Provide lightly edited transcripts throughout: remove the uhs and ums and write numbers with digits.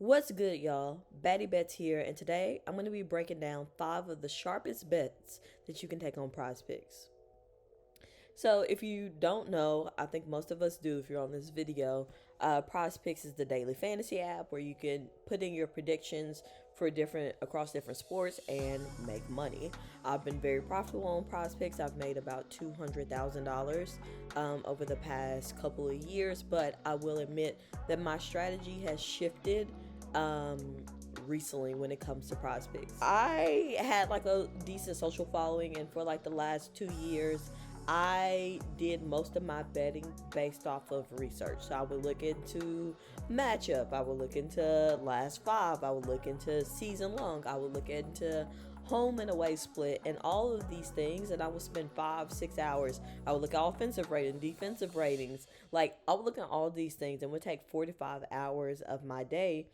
What's good, y'all? Baddie Bets here, and today I'm going to be breaking down 5 of the sharpest bets that you can take on Prizepicks. So, if you don't know, I think most of us do if you're on this video. Prizepicks is the daily fantasy app where you can put in your predictions for different sports and make money. I've been very profitable on Prizepicks. I've made about $200,000 over the past couple of years, but I will admit that my strategy has shifted um, recently when it comes to Prizepicks. I had like a decent social following, and for like the last 2 years, I did most of my betting based off of research. So I would look into matchup, I would look into last five, I would look into season long, I would look into home and away split, and all of these things. And I would spend 5, 6 hours. I would look at offensive rating, defensive ratings. Like, I would look at all these things and would take 45 hours of my day.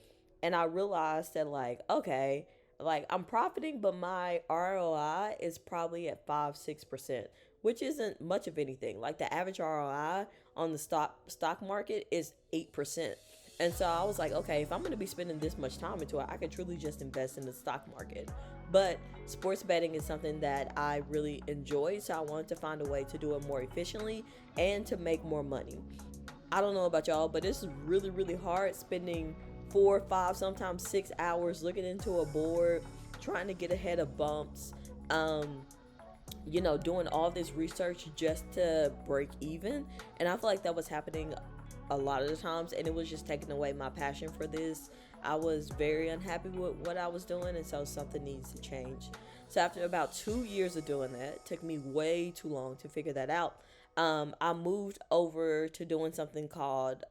And I realized that, like, okay, like I'm profiting, but my ROI is probably at 5, 6%, which isn't much of anything. Like the average ROI on the stock market is 8%. And so I was like, okay, if I'm going to be spending this much time into it, I could truly just invest in the stock market. But sports betting is something that I really enjoy, so I wanted to find a way to do it more efficiently and to make more money. I don't know about y'all, but it's really, really hard spending 4, 5, sometimes 6 hours looking into a board, trying to get ahead of bumps. Doing all this research just to break even. And I feel like that was happening a lot of the times, and it was just taking away my passion for this. I was very unhappy with what I was doing, and so something needs to change. So after about 2 years of doing that, it took me way too long to figure that out. I moved over to doing something called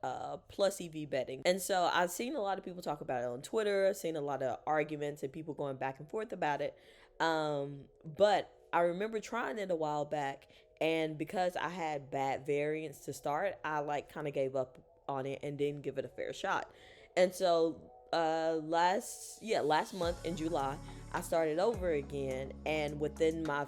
plus EV betting. And so I've seen a lot of people talk about it on Twitter. I've seen a lot of arguments and people going back and forth about it. But I remember trying it a while back, and because I had bad variance to start, I like kind of gave up on it and didn't give it a fair shot. And so last month in July, I started over again, and within my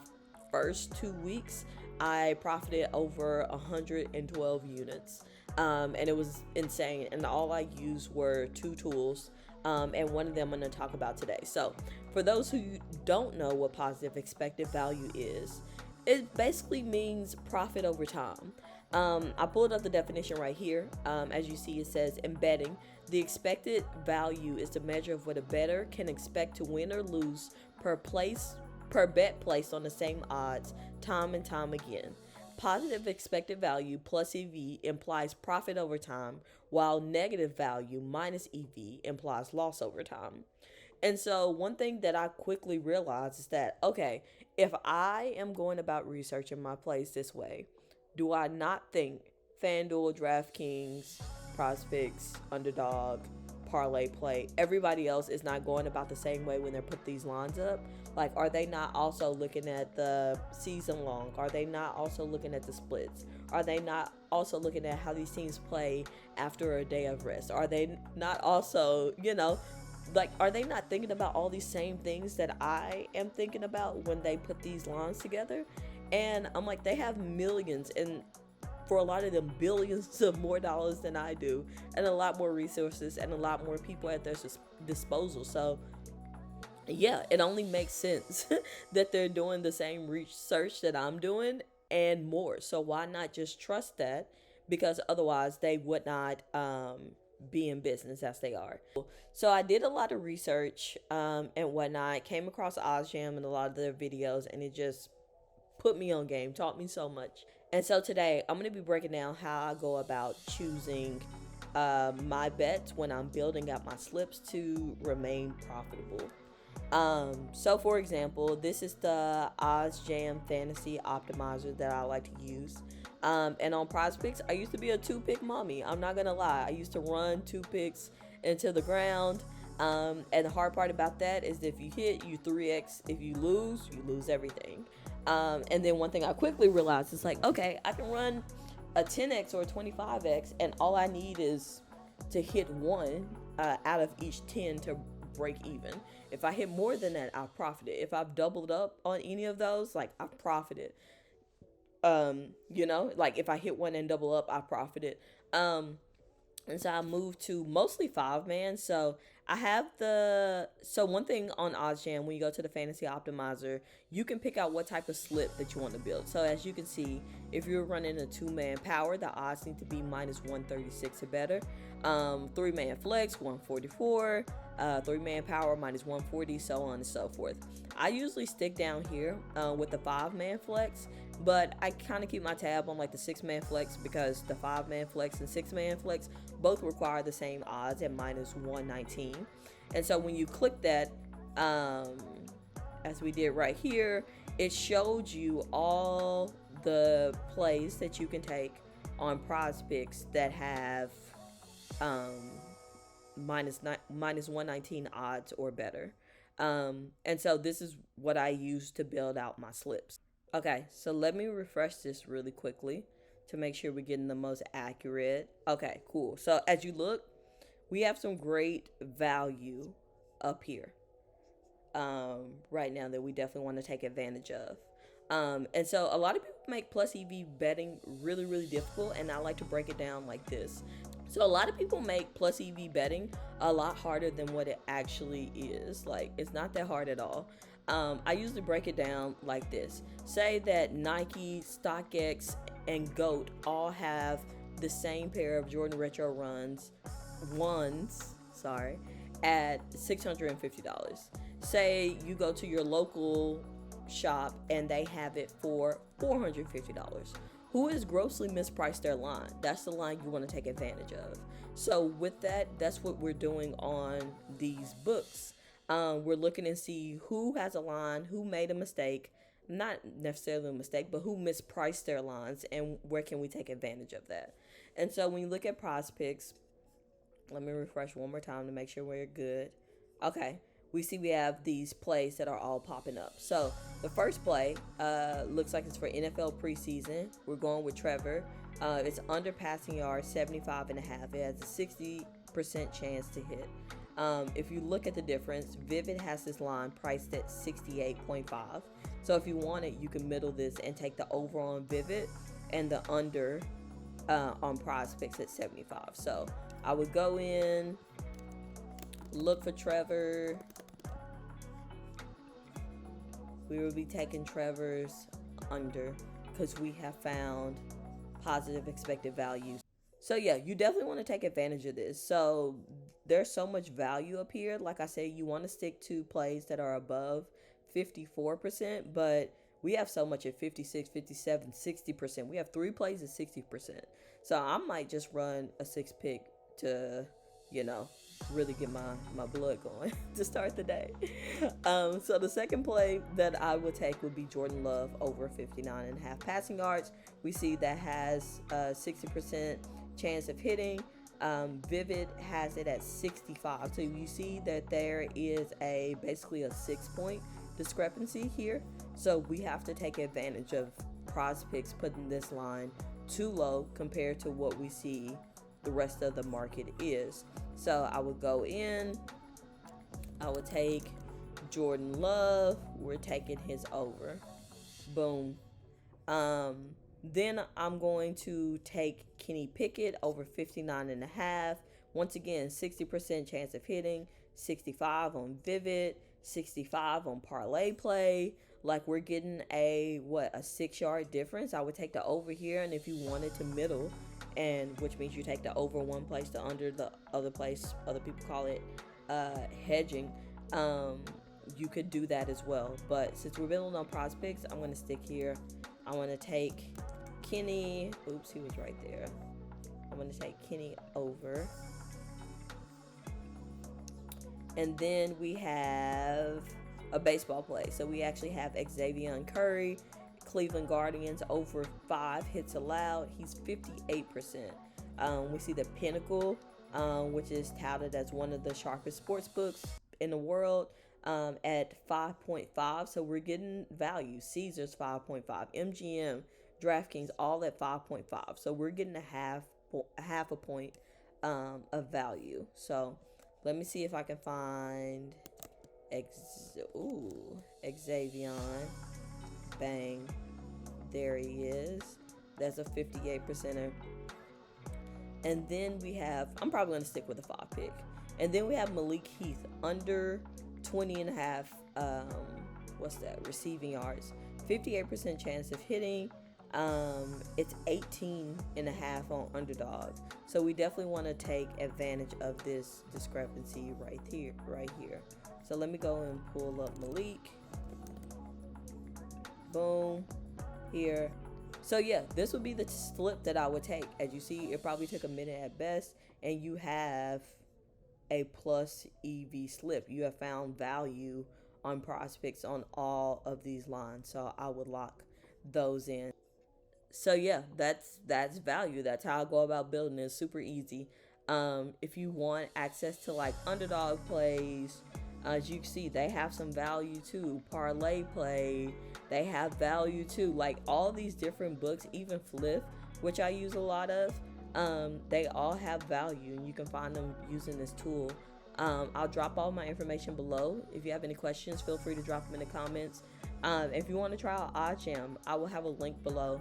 first 2 weeks, I profited over 112 units. And it was insane. And all I used were two tools. And one of them I'm going to talk about today. So, for those who don't know what positive expected value is, it basically means profit over time. I pulled up the definition right here. As you see, it says in betting, the expected value is the measure of what a bettor can expect to win or lose per bet placed on the same odds time and time again. Positive expected value plus EV implies profit over time, while negative value minus EV implies loss over time. And so, one thing that I quickly realized is that, okay, if I am going about researching my plays this way, do I not think FanDuel, DraftKings, Prizepicks, Underdog, Parlay Play, everybody else is not going about the same way when they put these lines up? Like, are they not also looking at the season long? Are they not also looking at the splits? Are they not also looking at how these teams play after a day of rest? Are they not also, like, are they not thinking about all these same things that I am thinking about when they put these lines together? And I'm like, they have millions, and for a lot of them, billions of more dollars than I do, and a lot more resources and a lot more people at their disposal. So yeah, it only makes sense that they're doing the same research that I'm doing and more. So why not just trust that? Because otherwise they would not be in business as they are. So I did a lot of research and whatnot. Came across OzJam and a lot of their videos, and it just put me on game, taught me so much. And so today I'm going to be breaking down how I go about choosing my bets when I'm building out my slips to remain profitable. So for example, this is the OzJam Fantasy Optimizer that I like to use. And on Prizepicks, I used to be a two-pick mommy. I'm not gonna lie. I used to run two picks into the ground. And the hard part about that is if you hit, you 3x. If you lose everything. And then one thing I quickly realized is like, okay, I can run a 10x or a 25x, and all I need is to hit one out of each 10 to break even. If I hit more than that, I've profited. If I've doubled up on any of those, like, I've profited. Like if I hit one and double up, I profited. And so I moved to mostly 5 man. So I have one thing on OddsJam, when you go to the fantasy optimizer, you can pick out what type of slip that you want to build. So as you can see, if you're running a 2-man power, the odds need to be minus 136 or better. 3-man flex, 144. 3-man power, minus 140, so on and so forth. I usually stick down here with the 5-man flex, but I kind of keep my tab on like the 6-man flex, because the 5-man flex and 6-man flex both require the same odds at minus 119. And so when you click that, as we did right here, it showed you all the plays that you can take on Prizepicks that have minus 119 odds or better. And so this is what I use to build out my slips. Okay, so let me refresh this really quickly to make sure we're getting the most accurate. Okay, cool. So as you look, we have some great value up here right now that we definitely want to take advantage of. And so a lot of people make plus EV betting really, really difficult, and I like to break it down like this. So a lot of people make plus EV betting a lot harder than what it actually is. Like, it's not that hard at all. I usually break it down like this. Say that Nike, StockX, and GOAT all have the same pair of Jordan Retro ones, at $650. Say you go to your local shop and they have it for $450. Who has grossly mispriced their line? That's the line you want to take advantage of. So with that, that's what we're doing on these books. We're looking and see who has a line, who made a mistake, not necessarily a mistake, but who mispriced their lines, and where can we take advantage of that. And so when you look at Prizepicks, let me refresh one more time to make sure we're good. Okay, we see we have these plays that are all popping up. So the first play looks like it's for NFL preseason. We're going with Trevor. It's under passing yards, 75.5. It has a 60% chance to hit. If you look at the difference, Vivid has this line priced at 68.5. So if you want it, you can middle this and take the over on Vivid and the under on Prizepicks at 75. So I would go in, look for Trevor. We will be taking Trevor's under because we have found positive expected values. So yeah, you definitely want to take advantage of this. So there's so much value up here. Like I said, you want to stick to plays that are above 54%, but we have so much at 56, 57, 60%. We have 3 plays at 60%. So I might just run a 6-pick to, really get my blood going to start the day. So the second play that I would take would be Jordan Love over 59.5 passing yards. We see that has a 60% chance of hitting. Vivid has it at 65. So you see that there is basically a 6-point discrepancy here. So we have to take advantage of Prizepicks putting this line too low compared to what we see the rest of the market is. So I would go in, I would take Jordan Love, we're taking his over. Boom. Then I'm going to take Kenny Pickett over 59.5. Once again, 60% chance of hitting, 65 on Vivid, 65 on Parlay Play. Like, we're getting a 6-yard difference. I would take the over here, and if you wanted to middle, and which means you take the over one place, the under the other place, other people call it hedging, you could do that as well. But since we're building on Prizepicks, I'm going to stick here. I want to take Kenny. Oops, he was right there. I'm going to take Kenny over. And then we have a baseball play. So we actually have Xavier Curry, Cleveland Guardians over 5 hits allowed. He's 58%. We see the Pinnacle, which is touted as one of the sharpest sports books in the world, at 5.5. So we're getting value. Caesars 5.5, MGM, DraftKings, all at 5.5. So we're getting a half a point of value. So let me see if I can find Xavier. Bang. There he is. That's a 58%er. And then we have, I'm probably going to stick with a 5 pick. And then we have Malik Heath, under 20 and a half, what's that, receiving yards. 58% chance of hitting. It's 18 and a half on Underdog. So we definitely want to take advantage of this discrepancy right here. So let me go and pull up Malik. Boom. Here. So yeah, this would be the slip that I would take. As you see, it probably took a minute at best, and you have a plus EV slip. You have found value on Prizepicks on all of these lines. So I would lock those in. So yeah, that's value. That's how I go about building it. It's super easy. If you want access to like Underdog plays, as you can see, they have some value too. Parlay play, they have value too. Like all these different books, even Flip, which I use a lot of, they all have value, and you can find them using this tool. I'll drop all my information below. If you have any questions, feel free to drop them in the comments. If you want to try out OddsJam, I will have a link below,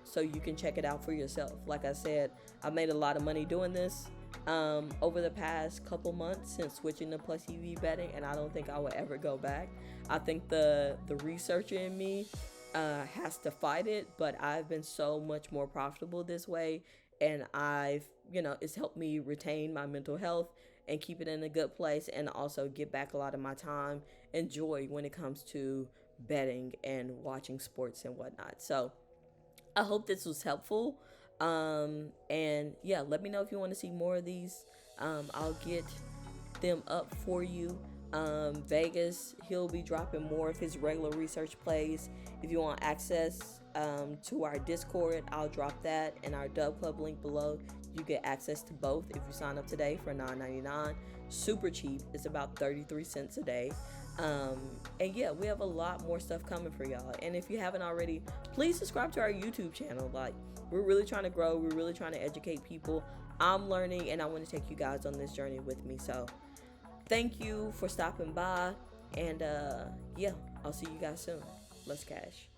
so you can check it out for yourself. Like I said, I've made a lot of money doing this over the past couple months since switching to plus EV betting, and I don't think I will ever go back. I think the researcher in me has to fight it, but I've been so much more profitable this way, and it's helped me retain my mental health and keep it in a good place, and also get back a lot of my time and joy when it comes to betting and watching sports and whatnot. So I hope this was helpful. And yeah, let me know if you want to see more of these. I'll get them up for you. Vegas, he'll be dropping more of his regular research plays. If you want access to our Discord, I'll drop that in our Dub Club link below. You get access to both if you sign up today for $9.99. Super cheap. It's about 33 cents a day. And yeah, we have a lot more stuff coming for y'all. And if you haven't already, please subscribe to our YouTube channel. Like, we're really trying to grow. We're really trying to educate people. I'm learning, and I want to take you guys on this journey with me. So thank you for stopping by. And yeah, I'll see you guys soon. Let's cash.